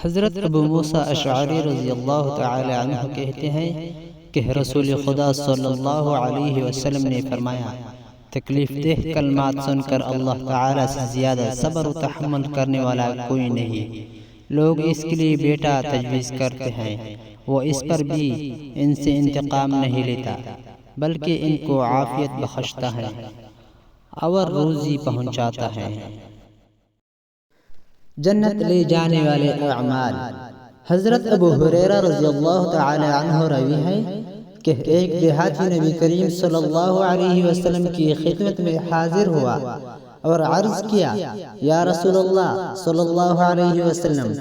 حضرت ابو موسیٰ اشعری رضی اللہ تعالی عنہ کہتے ہیں کہ رسول خدا صلی اللہ علیہ وسلم نے فرمایا، تکلیف دہ کلمات سن کر اللہ تعالی سے زیادہ صبر و تحمل کرنے والا کوئی نہیں۔ لوگ اس کے لیے بیٹا تجویز کرتے ہیں، وہ اس پر بھی ان سے انتقام نہیں لیتا بلکہ ان کو عافیت بخشتا ہے اور روزی پہنچاتا ہے۔ جنت لے جانے والے اعمال۔ حضرت ابو ہریرہ رضی اللہ تعالی عنہ روی ہے کہ ایک دیہاتی نبی کریم صلی اللہ علیہ وسلم کی خدمت میں حاضر ہوا اور عرض کیا، یا رسول اللہ صلی اللہ علیہ وسلم،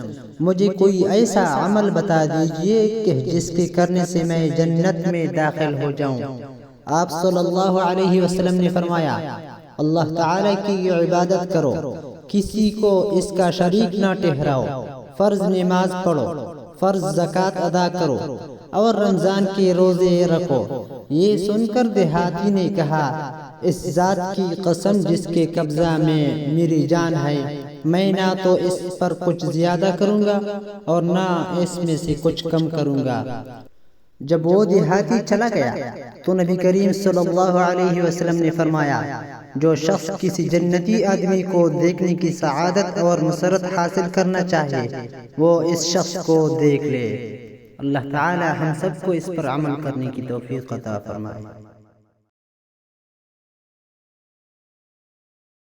مجھے کوئی ایسا عمل بتا دیجئے کہ جس کے کرنے سے میں جنت میں داخل ہو جاؤں۔ آپ صلی اللہ علیہ وسلم نے فرمایا، اللہ تعالی کی عبادت کرو، کسی کو اس کا شریک نہ ٹھہراؤ، فرض نماز پڑھو، فرض زکوٰۃ ادا کرو اور رمضان کے روزے رکھو۔ یہ سن کر دیہاتی نے کہا، اس ذات کی قسم جس کے قبضہ میں میری جان ہے، میں نہ تو اس پر کچھ زیادہ کروں گا اور نہ اس میں سے کچھ کم کروں گا۔ جب وہ دیہاتی چلا گیا تو نبی کریم صلی اللہ علیہ وسلم نے فرمایا، جو شخص کسی جنتی آدمی کو دیکھنے کی سعادت اور مسرت حاصل کرنا چاہے وہ اس شخص کو دیکھ لے۔ اللہ تعالی ہم سب کو اس پر عمل کرنے کی توفیق عطا فرمائے۔